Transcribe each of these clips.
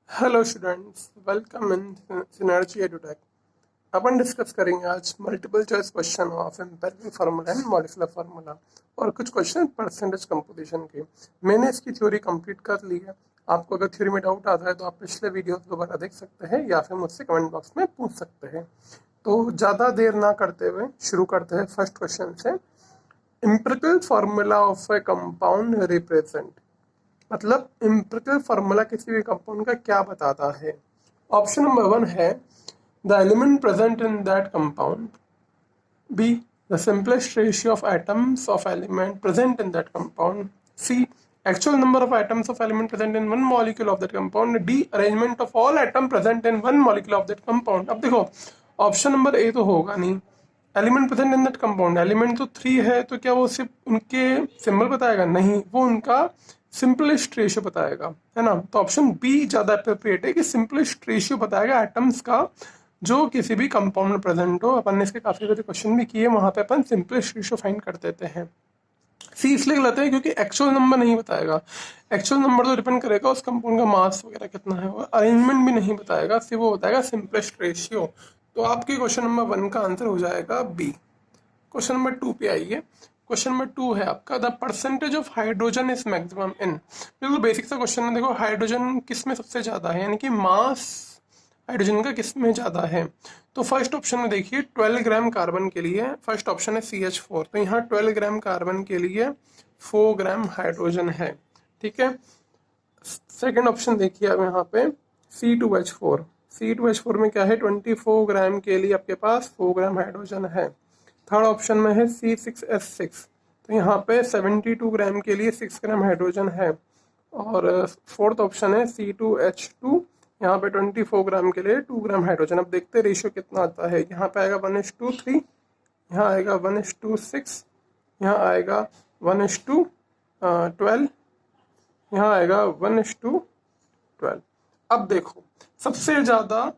Hello students, welcome in synergy edutech. Upon discuss करेंगे आज multiple choice question of empirical formula and molecular formula और कुछ question percentage composition के। मैंने इसकी थ्योरी कंप्लीट कर ली है। आपको अगर थ्योरी में डाउट आता है तो आप पिछले वीडियो दोबारा देख सकते हैं या फिर मुझसे कमेंट बॉक्स में पूछ सकते हैं। तो ज़्यादा देर ना करते हुए शुरू करते हैं फर्स्ट क्वेश्चन से। Empirical formula of A compound represent, मतलब एम्पिरिकल फार्मूला किसी भी कंपाउंड का क्या बताता है। ऑप्शन नंबर 1 है the element present in that compound, b the simplest ratio of atoms of element present in that compound, c actual number of atoms of element present in one molecule of that compound, D arrangement of all atom present in one molecule of that compound। अब देखो option number A तो होगा नहीं। Element present in that compound, element तो 3 है, तो क्या वो सिर्फ उनके सिंबल बताएगा? नहीं, वो उनका सिंपलेस्ट रेशियो बताएगा, है ना। तो ऑप्शन बी ज्यादा अप्रोप्रिएट है कि सिंपलेस्ट रेशियो बताएगा एटम्स का जो किसी भी कंपाउंड में प्रेजेंट हो। अपन ने इसके काफी सारे क्वेश्चन भी किए, वहां पे अपन सिंपलेस्ट रेशियो फाइंड कर देते हैं। सी इसलिए गलत है क्योंकि एक्चुअल नंबर नहीं बताएगा। एक्चुअल नंबर तो डिपेंड करेगा उस कंपाउंड का मास वगैरह कितना है, और अरेंजमेंट भी नहीं बताएगा, सिर्फ वो बताएगा सिंपलेस्ट रेशियो। तो आपके क्वेश्चन नंबर 1 का आंसर हो जाएगा बी। क्वेश्चन नंबर 2 पे आइए। क्वेश्चन नंबर 2 है आपका the percentage of hydrogen is maximum in. बिल्कुल बेसिक सा क्वेश्चन है। देखो हाइड्रोजन किस में सबसे ज्यादा है, यानी कि मास हाइड्रोजन का किस में ज्यादा है। तो फर्स्ट ऑप्शन में देखिए 12 ग्राम कार्बन के लिए फर्स्ट ऑप्शन है CH4, तो यहाँ 12 ग्राम कार्बन के लिए 4 ग्राम हाइड्रोजन है, ठीक है। सेकेंड ऑप्शन देखिए अब यहाँ पे C2H4, C2H4 में क्या है 24 ग्राम के लिए आपके पास 4 ग्राम हाइड्रोजन है। थर्ड ऑप्शन में है C6H6, तो यहाँ पे 72 ग्राम के लिए 6 ग्राम हाइड्रोजन है। और फोर्थ ऑप्शन है C2H2, यहाँ पे 24 ग्राम के लिए 2 ग्राम हाइड्रोजन। अब देखते हैं रेशियो कितना आता है। यहाँ पे आएगा 1:3, यहाँ आएगा 1:6, यहाँ आएगा 1:12, यहाँ आएगा 1:12। अब देखो सबसे ज्यादा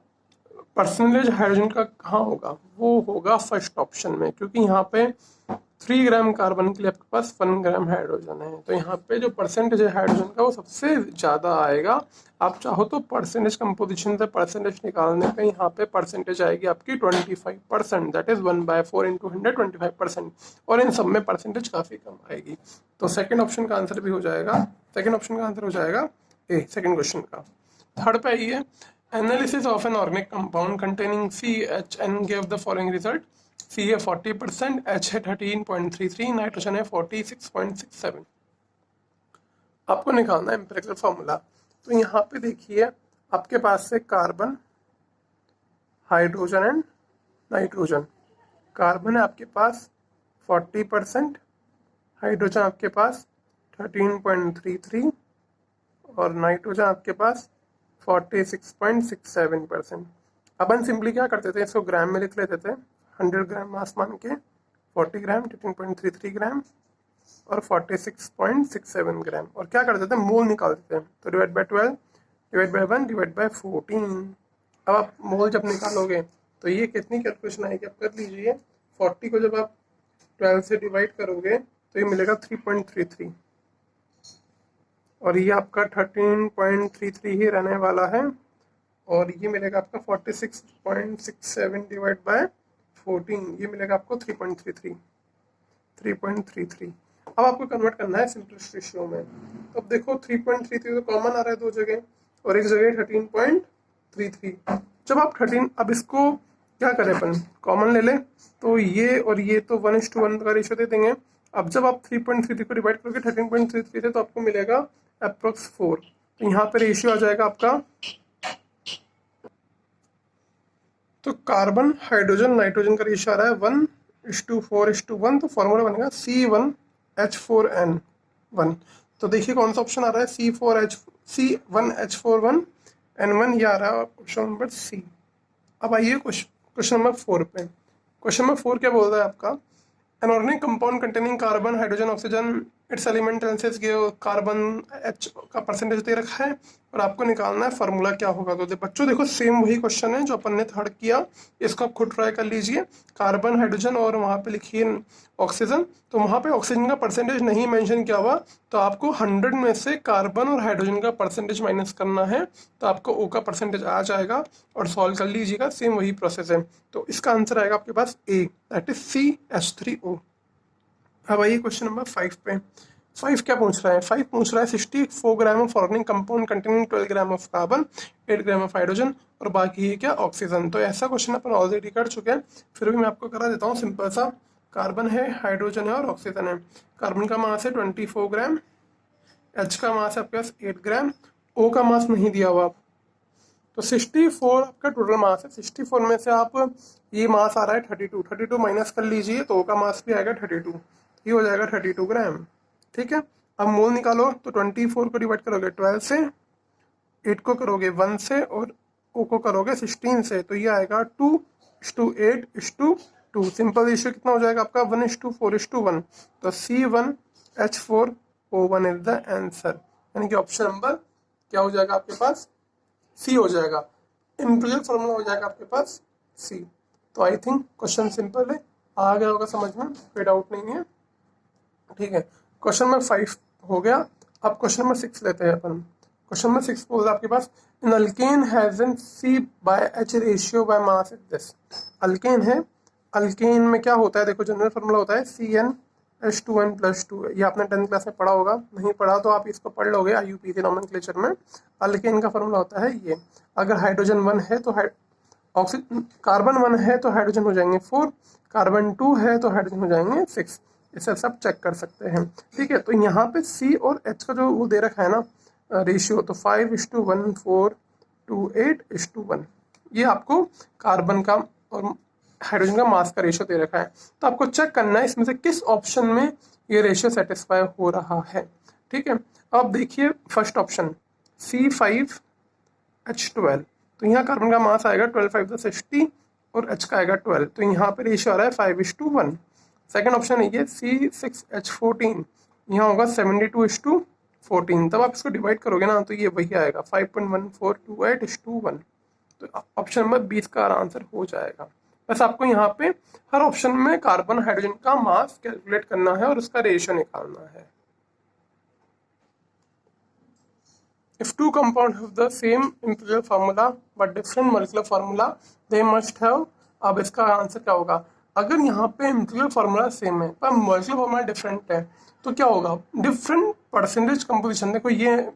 परसेंटेज हाइड्रोजन का कहाँ होगा, वो होगा फर्स्ट ऑप्शन में, क्योंकि यहाँ पे 3 ग्राम कार्बन के लिए आपके पास 1 ग्राम हाइड्रोजन है। तो यहाँ पे जो परसेंटेज है हाइड्रोजन का वो सबसे ज्यादा आएगा। आप चाहो तो परसेंटेज कंपोजिशन से परसेंटेज निकालने पे यहाँ पे परसेंटेज आएगी आपकी 25%, दैट इज 1/4 इंटू 100 25%, और इन सब में परसेंटेज काफी कम आएगी। तो सेकेंड ऑप्शन का आंसर भी हो जाएगा, सेकेंड ऑप्शन का आंसर हो जाएगा ए, सेकेंड क्वेश्चन का। थर्ड पे आइए। Analysis of an organic compound containing CHN gave the following result: C है 40%, H है 13.33, नाइट्रोजन है 46.67। आपको निकालना है एम्पिरिकल फार्मूला। तो यहाँ पे देखिए आपके पास से carbon, hydrogen and nitrogen. Carbon है आपके पास 40%, हाइड्रोजन आपके पास 13.33 और नाइट्रोजन आपके पास 46.67%। अपन सिंपली क्या करते थे, इसको ग्राम में लिख लेते थे। 100 ग्राम मास मान के 40 ग्राम, 13.33 ग्राम और 46.67 ग्राम, और क्या करते थे मोल निकालते थे। तो divide by 12, divide by 1, divide by 14। अब आप मोल जब निकालोगे तो ये कितनी कैलकुलेशन आएगी आप कर लीजिए। 40 को जब आप 12 से डिवाइड करोगे तो ये मिलेगा 3.33, और ये आपका 13.33 ही रहने वाला है, और ये मिलेगा आपका 46.67 डिवाइड बाय 14, ये मिलेगा आपको 3.33। अब आपको कन्वर्ट करना है सिंपलेस्ट रेशियो में। तो अब देखो 3.33 तो कॉमन आ रहा है दो जगह, और एक जगह 13.33। जब आप 13, अब इसको क्या करें अपन, कॉमन ले लें, तो ये और ये तो 1:1 का रेशियो दे देंगे। अब जब आप 3.33 को डिवाइड करोगे 13.33 से तो आपको मिलेगा अप्रोक्स 4। तो यहाँ पे रेशियो आ जाएगा आपका, तो कार्बन, हाइड्रोजन, नाइट्रोजन का रेशियो आ रहा है 1:4:1, तो फॉर्मूला बनेगा C1H4n1। तो देखिए कौन सा ऑप्शन आ रहा है, C1H41 N1, ये आ रहा है ऑप्शन नंबर सी। अब आइए क्वेश्चन नंबर 4 पे। क्वेश्चन नंबर 4 क्या बोल रहा है आपका, an organic compound containing carbon, hydrogen, oxygen it's elemental carbon H का परसेंटेज दे रखा है और आपको निकालना है फार्मूला क्या होगा। तो बच्चों देखो सेम वही क्वेश्चन है जो अपन ने थर्ड किया, इसको आप खुद ट्राई कर लीजिए। कार्बन हाइड्रोजन और वहाँ पे लिखिए ऑक्सीजन, तो वहाँ पे ऑक्सीजन का परसेंटेज नहीं मेंशन किया हुआ, तो आपको 100 में से कार्बन और हाइड्रोजन का परसेंटेज माइनस करना है, तो आपको ओ का परसेंटेज आ जाएगा और सॉल्व कर लीजिएगा। सेम वही प्रोसेस है, तो इसका आंसर आएगा आपके पास ए, दैट इज CH3O। अब आइए क्वेश्चन नंबर 5 पे। 5 क्या पूछ रहा है? 5 पूछ रहा है 64 gram of organic compound containing 12 gram of carbon, 8 gram of hydrogen और बाकी है क्या ऑक्सीजन। तो ऐसा क्वेश्चन अपन ऑलरेडी कर चुके हैं, फिर भी मैं आपको करा देता हूँ सिंपल सा। कार्बन है, हाइड्रोजन है और ऑक्सीजन है। कार्बन का मास है 24 ग्राम, एच का मास है आपके पास 8 ग्राम, ओ का मास नहीं दिया हुआ। तो 64 आपका टोटल मास है। 64 में से आप ये मास आ रहा है 32 माइनस कर लीजिए, तो ओ का मास भी आएगा 32, ये हो जाएगा 32 ग्राम। ठीक है, अब मोल निकालो, तो 24 को डिवाइड करोगे 12 से, 8 को करोगे 1 से और ओ को करोगे 16 से, तो ये आएगा 2:8:2। सिंपल रेशियो कितना हो जाएगा आपका 1:4:1। तो C1H4O1 इज द आंसर, यानी कि ऑप्शन नंबर क्या हो जाएगा आपके पास? सी हो जाएगा। इंपीरियल फॉर्मूला हो जाएगा आपके पास सी। तो आई थिंक क्वेश्चन सिंपल है, आ गया होगा समझ में, कोई डाउट नहीं है। ठीक है, क्वेश्चन नंबर 5 हो गया। अब क्वेश्चन नंबर 6 लेते हैं अपन। क्वेश्चन नंबर 6 बोल रहा है आपके पास an alkane has an C/H ratio by mass is this. Alkane है, अल्केन में क्या होता है देखो, जनरल फॉर्मूला होता है CnH2n+2। ये आपने 10th क्लास में पढ़ा होगा, नहीं पढ़ा तो आप इसको पढ़ लोगे IUPAC नॉमेनक्लेचर में। अल्केन का फॉर्मूला होता है ये, अगर हाइड्रोजन 1 है तो कार्बन 1 है तो हाइड्रोजन हो जाएंगे 4, कार्बन 2 है तो हाइड्रोजन हो जाएंगे 6। इसे सब चेक कर सकते हैं। ठीक है, तो यहाँ पे C और H का जो वो दे रखा है ना रेशियो, तो 5:1 4:8:1, ये आपको कार्बन का और हाइड्रोजन का मास का रेशियो दे रखा है। तो आपको चेक करना है इसमें से किस ऑप्शन में ये रेशियो सेटिस्फाई हो रहा है। ठीक है, अब देखिए फर्स्ट ऑप्शन C5H12, तो यहाँ कार्बन का मास आएगा 12 5 60 और H का आएगा 12, तो यहाँ पे रेशियो आ रहा है 5:1। सेकेंड ऑप्शन है ये C6H14, यहाँ होगा 72:14। तब आप इसको डिवाइड करोगे ना तो ये वही आएगा 5.1428:1। तो ऑप्शन नंबर 20 का आंसर हो जाएगा। बस आपको यहाँ पे हर ऑप्शन में कार्बन हाइड्रोजन का मास कैलकुलेट करना है और उसका रेशियो निकालना है। If two compounds have the same imperial formula but different molecular formula, they must have। अब इसका आंसर क्या होगा? अगर यहाँ पे इंपीरियल फार्मूला सेम है पर मॉलिक्यूलर फार्मूला डिफरेंट है, तो क्या होगा? Different percentage composition. देखो ये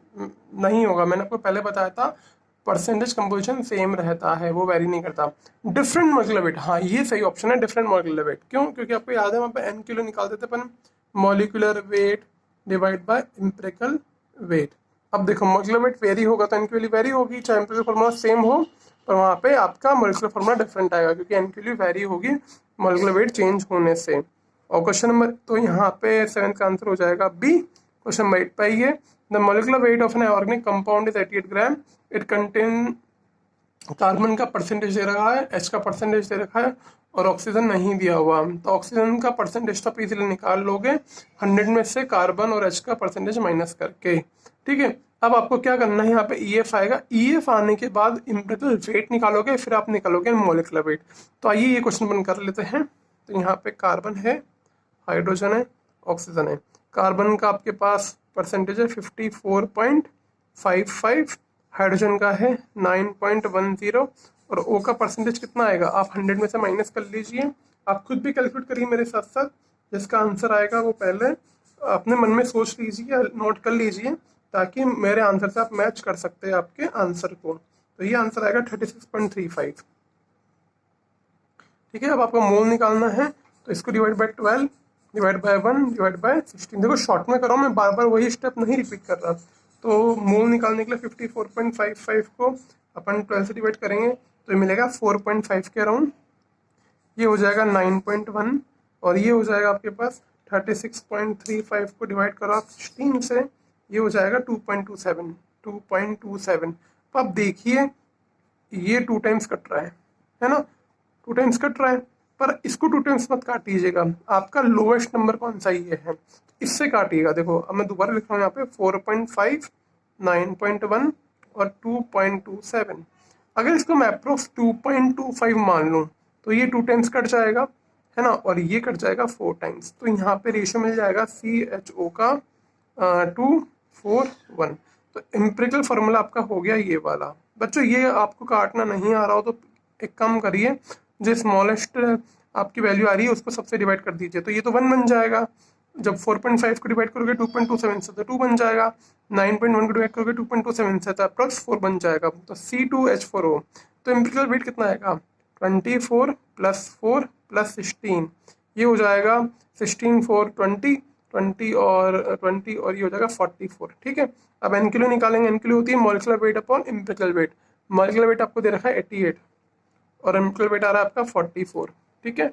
नहीं होगा, मैंने आपको पहले बताया था परसेंटेज कंपोजिशन सेम रहता है, वो वेरी नहीं करता। डिफरेंट मॉलिक्यूलर वेट, हाँ ये सही ऑप्शन है, डिफरेंट मॉलिक्यूलर वेट। क्यों? क्योंकि आपको याद है वहाँ पे n किलो निकालते थे अपन, molecular weight divide by empirical weight. अब देखो मॉलिक्यूलर वेट वेरी होगा तो n की वैल्यू वेरी होगी, चाहे एम्पिरिकल फार्मूला सेम हो, पर वहाँ पे आपका मॉलिक्यूलर फार्मूला डिफरेंट आएगा क्योंकि n की वैल्यू वेरी होगी मॉलिक्यूलर वेट चेंज होने से। और क्वेश्चन नंबर, तो यहाँ पे 7th का आंसर हो जाएगा बी। क्वेश्चन नंबर 8 पे आइए, the molecular weight of an organic compound is 88 gram, it contain. Carbon का परसेंटेज दे रखा है, H का परसेंटेज दे रखा है और ऑक्सीजन नहीं दिया हुआ, तो ऑक्सीजन का परसेंटेज तो आप इजीली निकाल लोगे 100 में से कार्बन और H का परसेंटेज माइनस करके। ठीक है, अब आपको क्या करना है, यहाँ पे EF आएगा, EF आने के बाद इम्पिरिकल वेट निकालोगे, फिर आप निकालोगे मॉलिक्यूलर वेट। तो आइए ये क्वेश्चन बंद कर लेते हैं। तो यहाँ पे कार्बन है, हाइड्रोजन है, ऑक्सीजन है। कार्बन का आपके पास परसेंटेज है 54.55, हाइड्रोजन का है 9.10 और O का परसेंटेज कितना आएगा? आप 100 में से माइनस कर लीजिए, आप खुद भी कैलकुलेट करिए मेरे साथ साथ। जिसका आंसर आएगा वो पहले अपने मन में सोच लीजिए, नोट कर लीजिए, ताकि मेरे आंसर से आप मैच कर सकते हैं आपके आंसर को। तो ये आंसर आएगा 36.35। ठीक है, अब आपको मोल निकालना है, तो इसको divide by 12 divide by 1 divide by 16। देखो शॉर्ट में करो, मैं बार बार वही स्टेप नहीं रिपीट कर रहा। तो मोल निकालने के लिए 54.55 को अपन 12 से डिवाइड करेंगे तो ये मिलेगा 4.5 के अराउंड, ये हो जाएगा 9.1 और ये हो जाएगा आपके पास 36.35 को डिवाइड करो आप 16 से, ये हो जाएगा 2.27। अब देखिए ये 2 टाइम्स कट रहा है ना, 2 टाइम्स कट रहा है, पर इसको 2 टाइम्स मत काटिएगा, आपका लोएस्ट नंबर कौन सा ये है इससे काटिएगा। देखो अब मैं दोबारा लिख रहा हूँ यहाँ पे 4.5, 9.1 और 2.27। अगर इसको मैं अप्रोक्स 2.25 मान लूँ तो ये 2 टाइम्स कट जाएगा, है ना, और ये कट जाएगा 4 टाइम्स। तो यहाँ पे रेशियो मिल जाएगा CHO का 2:4:1। तो एम्पिरिकल फार्मूला आपका हो गया ये वाला। बच्चों ये आपको काटना नहीं आ रहा हो तो एक काम करिए, जो स्मॉलेस्ट आपकी वैल्यू आ रही है उसको सबसे डिवाइड कर दीजिए, तो ये तो 1 बन जाएगा। जब 4.5 को डिवाइड करोगे 2.27 से तो 2 बन जाएगा, 9.1 को डिवाइड करोगे 2.27 से तो अप्रॉक्स 4 बन जाएगा, तो C2H4O। तो एम्पिरिकल वेट कितना आएगा 24 + 4 + 16, ये हो जाएगा 16 4 20, 20 और ये हो जाएगा 44। ठीक है, अब एन किलो निकालेंगे, एन किलो होती है molecular weight upon empirical weight. Molecular weight आपको दे रखा है 88 और एम्पिरिकल वेट आ रहा है आपका 44। ठीक है,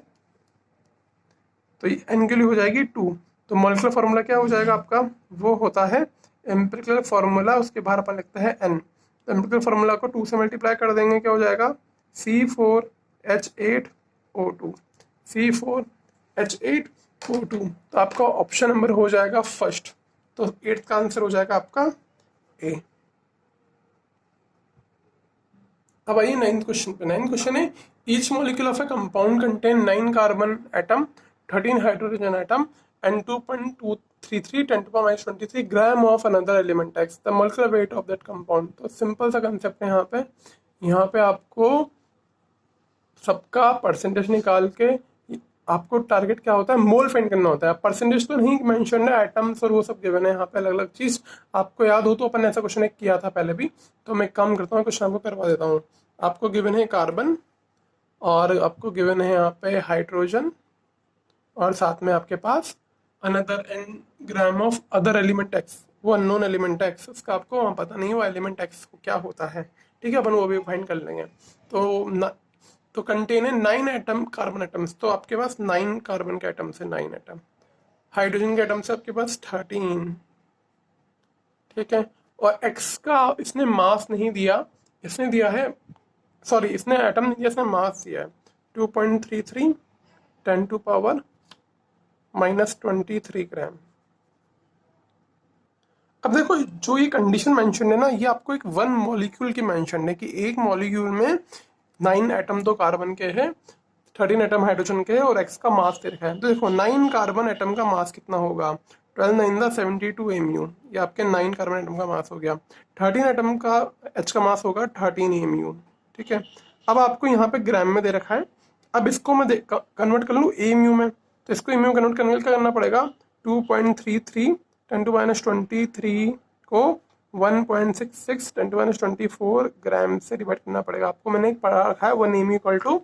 तो एन किलो हो जाएगी 2। तो मॉलिक्यूलर फार्मूला क्या हो जाएगा आपका, वो होता है एम्पिरिकल फार्मूला, उसके बाहर अपन लिखते हैं एन। तो एम्पिरिकल फार्मूला को 2 से मल्टीप्लाई कर देंगे, क्या हो जाएगा C4H8O2, C4H8O2। तो आपका ऑप्शन नंबर हो जाएगा फर्स्ट, तो 8th का आंसर हो जाएगा आपका ए। अब आइए 9th क्वेश्चन पे। 9th क्वेश्चन है each molecule of A compound contain 9 carbon atom, 13 hydrogen atom and 2.233 10⁻23 gram of another element x, the molecular weight of that compound. तो सिंपल सा कंसेप्ट है यहाँ पे आपको सबका परसेंटेज निकाल के आपको टारगेट क्या होता है, मोल फाइंड करना होता है। परसेंटेज तो नहीं मेंशन है, एटम्स और वो सब गिवन है यहाँ पे अलग अलग चीज। आपको याद हो तो अपन ऐसा क्वेश्चन एक किया था पहले भी, तो मैं एक काम करता हूँ क्वेश्चन आपको करवा देता हूँ। आपको गिवन है कार्बन और आपको गिवन है यहाँ पे हाइड्रोजन और साथ में आपके पास another n gram of other element X, वो अननोन एलिमेंट एक्स, उसका आपको वहाँ पता नहीं वो एलिमेंट एक्स को क्या होता है। ठीक है, अपन वो भी फाइंड कर लेंगे। तो कंटेन है 9 एटम कार्बन एटम्स, तो आपके पास 9 कार्बन के एटम्स है, 9 एटम। हाइड्रोजन के एटम्स है आपके पास 13। ठीक है, और एक्स का इसने मास नहीं दिया, इसने दिया है, सॉरी इसने एटम नहीं दिया, इसने मास दिया है 2.33 10⁻⁻23 ग्राम। अब देखो जो ये कंडीशन मेंशन है ना, ये आपको एक 1 मॉलिक्यूल की मेंशन है कि एक मॉलिक्यूल में 9 एटम तो कार्बन के हैं, 13 एटम हाइड्रोजन के हैं और एक्स का मास दे रखा है। तो देखो 9 कार्बन एटम का मास कितना होगा, 12 9 72 mu, ये आपके 9 कार्बन एटम का मास हो गया। 13 एटम का एच का मास होगा 13 mu। ठीक है, अब आपको यहाँ पे ग्राम में दे रखा है, अब इसको मैं कन्वर्ट कर लूँ mu में, तो इसको mu में कन्वर्ट करने के लिए क्या करना पड़ेगा, 2.33 10⁻23 को 1.66 10⁻24 ग्राम से डिवाइड करना पड़ेगा। आपको मैंने पढ़ा रखा है 1 mu equal to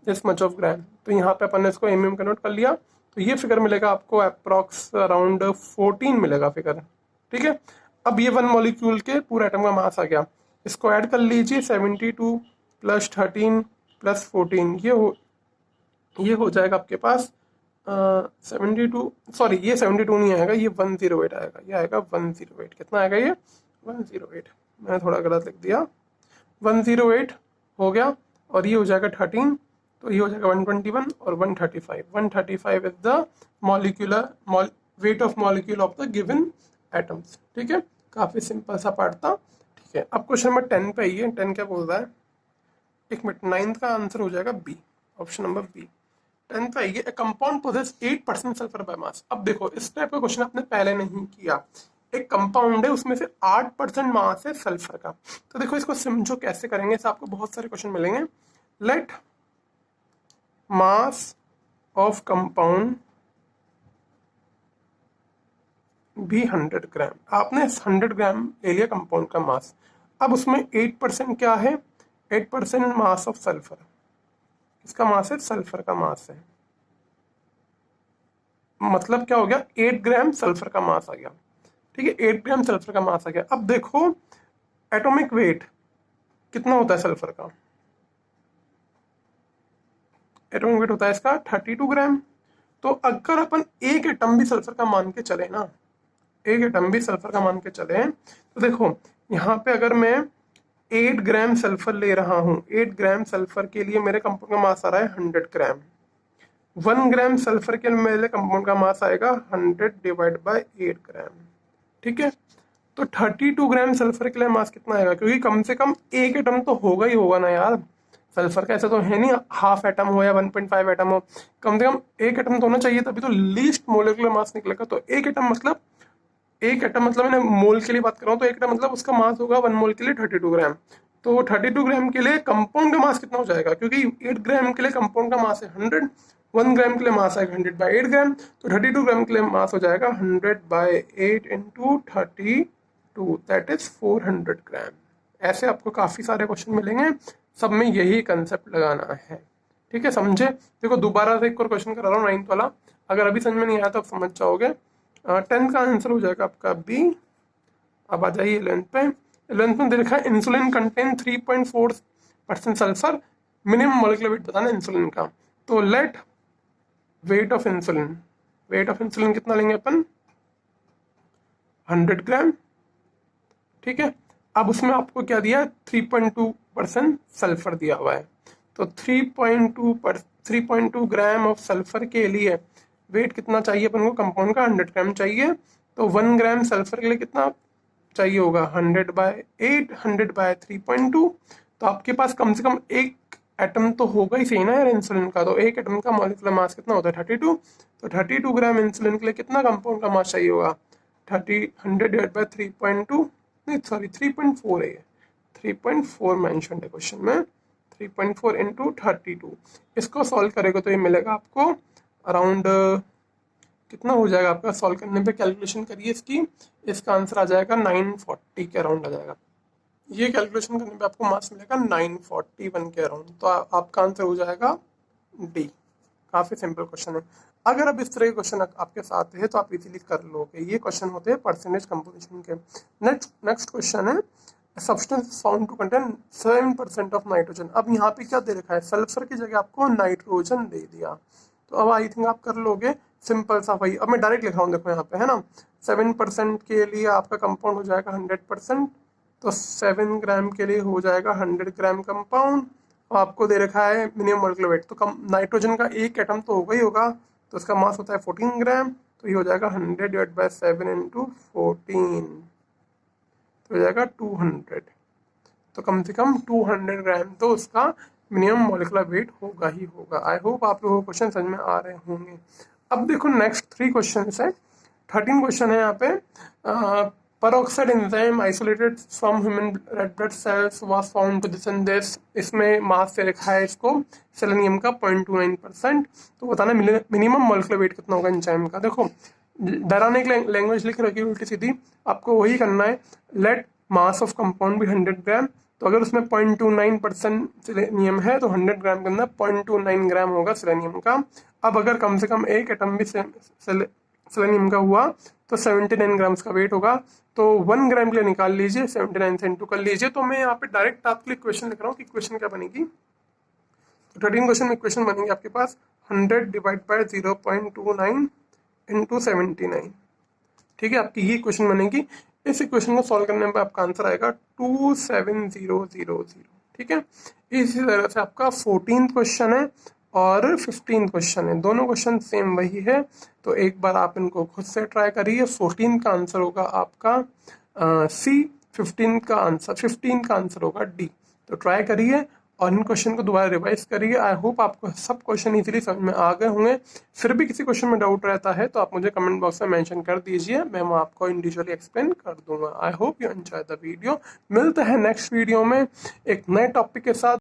this much of gram, तो यहाँ पे अपन ने इसको mu में कन्वर्ट कर लिया, तो ये फिगर मिलेगा आपको अप्रॉक्स अराउंड 14 मिलेगा फिगर। ठीक है, अब ये 1 मॉलिक्यूल के पूरे एटम का मास आ गया, इसको ऐड कर लीजिए 72 + 13 + 14, ये हो जाएगा आपके पास 72, सॉरी ये 72 नहीं आएगा, ये 108 आएगा, ये आएगा 108। कितना आएगा ये 108, मैंने थोड़ा गलत लिख दिया, 108 हो गया, और ये हो जाएगा 13, तो ये हो जाएगा 121 और 135। 135 is the molecular weight of molecule of the given atoms. ठीक है, काफी सिंपल सा पार्ट था। ठीक है, अब क्वेश्चन नंबर 10 पे आइए। 10 क्या बोल रहा है, एक मिनट, 9th का आंसर हो जाएगा B, option number B. 10th पे आइए, compound possesses 8% sulphur by mass. अब देखो इस टाइप का क्वेश्चन आपने पहले नहीं किया, एक कंपाउंड है उसमें से 8% मास है सल्फर का। तो देखो इसको समझो कैसे करेंगे, इससे आपको बहुत सारे क्वेश्चन मिलेंगे। लेट मास ऑफ कंपाउंड भी 100 ग्राम, आपने 100 ग्राम ले लिया कंपाउंड का मास। अब उसमें 8% क्या है, 8% मास ऑफ सल्फर, इसका मास है, सल्फर का मास है, मतलब क्या हो गया 8 ग्राम सल्फर का मास आ गया। ठीक है, 8 ग्राम सल्फर का मास आ गया। अब देखो एटॉमिक वेट कितना होता है सल्फर का, एटॉमिक वेट होता है इसका 32 ग्राम। तो अगर अपन एक एटम भी सल्फर का मान के चले ना, एक एटम भी सल्फर का मान के चले, तो देखो यहाँ पे अगर मैं 8 ग्राम सल्फर ले रहा हूँ, 8 ग्राम सल्फर के लिए मेरे कंपाउंड का मास आ रहा है 100 ग्राम। 1 ग्राम सल्फर के मेरे कंपाउंड का मास आएगा 100 डिवाइड बाय 8 ग्राम। ठीक है, तो 32 ग्राम सल्फर के लिए मास कितना आएगा, क्योंकि कम से कम एक एटम तो होगा ही होगा ना यार सल्फर का, ऐसा तो है नहीं हाफ एटम हो या 1.5 एटम हो, कम से कम एक एटम तो होना चाहिए, तभी तो लीस्ट मोलिकुलर मास निकलेगा। तो एक एटम मतलब, एक एटम मतलब मैंने मोल के लिए बात कर रहा हूँ, तो एक एटम मतलब उसका मास होगा 1 मोल के लिए 32 ग्राम। तो 32 ग्राम के लिए कंपाउंड का मास कितना हो जाएगा, क्योंकि 8 ग्राम के लिए कंपाउंड का मास है 100, 1 ग्राम के लिए मास आएगा 100 बाई 8 ग्राम, तो 32 ग्राम के लिए मास हो जाएगा 100 बाई 8 इंटू 32, दैट इज 400 ग्राम। ऐसे आपको काफ़ी सारे क्वेश्चन मिलेंगे, सब में यही कंसेप्ट लगाना है। ठीक है, समझे। देखो दोबारा से एक और क्वेश्चन करा रहा हूँ 9th वाला, अगर अभी समझ में नहीं आया तो आप समझ जाओगे। 10th का आंसर हो जाएगा आपका बी। अब आ जाइए 11th पे। 11th में देखा है insulin contain 3.4% sulphur, minimum molecular weight बताना इंसुलिन का। तो let weight of insulin, weight of insulin कितना लेंगे अपन, 100 ग्राम। ठीक है, अब उसमें आपको क्या दिया, 3.2% सल्फर दिया हुआ है, तो 3.2 ग्राम ऑफ सल्फर के लिए वेट कितना चाहिए अपन को, कंपाउंड का 100 ग्राम चाहिए। तो 1 ग्राम सल्फर के लिए कितना चाहिए होगा, 100 बाय 8, 100 बाय 3.2, तो आपके पास कम से कम एक एटम तो होगा ही सही ना यार इंसुलिन का। तो एक एटम का मॉलिक्यूलर मास कितना होता है 32, तो 32 ग्राम इंसुलिन के लिए कितना कंपाउंड का मास चाहिए होगा, 100 डिवाइड बाय 3.2, नहीं सॉरी 3.4 है, 3.4 मेंशन है क्वेश्चन में, 3.4 इंटू 32, इसको सॉल्व करेगा तो ये मिलेगा आपको अराउंड, कितना हो जाएगा आपका, सॉल्व करने पे कैलकुलेशन करिए इसकी, इसका आंसर आ जाएगा 940 के अराउंड आ जाएगा। ये कैलकुलेशन करने पे आपको मार्क्स मिलेगा 941 के अराउंड, तो आपका आंसर हो जाएगा डी। काफ़ी सिंपल क्वेश्चन है। अगर अब इस तरह के क्वेश्चन आपके साथ है तो आप इजीली कर लोगे। ये क्वेश्चन होते हैं परसेंटेज कंपोजिशन के। नेक्स्ट क्वेश्चन है substance found to contain 7% of nitrogen. अब यहाँ पे क्या दे रखा है, सल्फर की जगह आपको नाइट्रोजन दे दिया, तो अब आई थिंक आप कर लोगे सिंपल सा वही। अब मैं डायरेक्ट लिख रहा हूँ, देखो यहाँ पे है ना, 7% के लिए आपका कंपाउंड हो जाएगा 100%, तो 7 ग्राम के लिए हो जाएगा 100 ग्राम कंपाउंड। और आपको दे रखा है मिनिमम मॉलिक्यूलर वेट, तो कम नाइट्रोजन का एक एटम तो होगा ही होगा, तो उसका मास होता है 14 ग्राम, तो ये हो जाएगा 100 डिवाइड बाय 7 इंटू 14, तो हो जाएगा 200। तो कम से कम 200 ग्राम तो उसका मिनिमम मॉलिक्यूलर वेट होगा ही होगा। आई होप आप लोगों को क्वेश्चन समझ में आ रहे होंगे। अब देखो नेक्स्ट 3 क्वेश्चन है, 13 क्वेश्चन है यहाँ पे। peroxide enzyme isolated from human red blood cells was found to this and this। इसमें मास से लिखा है इसको सेलेनियम का 0.29%। तो बताना मिनिमम मॉलिक्यूलर वेट कितना होगा एंजाइम का। देखो डराने की लैंग्वेज लिख रखी है उल्टी सीधी, आपको वही करना है। लेट मास ऑफ कंपाउंड भी 100 ग्राम, तो अगर उसमें 0.29% सेलेनियम है तो 100 ग्राम के अंदर 0.29 ग्राम होगा सेलेनियम का। अब अगर कम से कम एक एटम भी सेलेनियम का हुआ तो 79 ग्राम्स का वेट होगा। तो 1 ग्राम के लिए निकाल लीजिए, 79 से इंटू कर लीजिए। तो मैं यहाँ पे डायरेक्ट आपके लिए क्वेश्चन लिख रहा हूँ कि क्वेश्चन क्या बनेगी। तो 13 क्वेश्चन में क्वेश्चन बनेंगे आपके पास 100 डिवाइड बाय 0.29 इंटू 79। ठीक है, आपकी ये क्वेश्चन बनेगी। इस इक्वेशन को सॉल्व करने पर आपका आंसर आएगा 27000। ठीक है, इसी तरह से आपका 14th क्वेश्चन है और 15th क्वेश्चन है, दोनों क्वेश्चन सेम वही है। तो एक बार आप इनको खुद से ट्राई करिए। 14 का आंसर होगा आपका सी, 15 का आंसर होगा डी। तो ट्राई करिए और इन क्वेश्चन को दोबारा रिवाइज करिए। आई होप आपको सब क्वेश्चन इजीली समझ में आ गए होंगे। फिर भी किसी क्वेश्चन में डाउट रहता है तो आप मुझे कमेंट बॉक्स में मेंशन कर दीजिए, मैं वो आपको इंडिविजुअली एक्सप्लेन कर दूंगा। I hope you enjoy the video. मिलते हैं नेक्स्ट वीडियो में एक नए टॉपिक के साथ।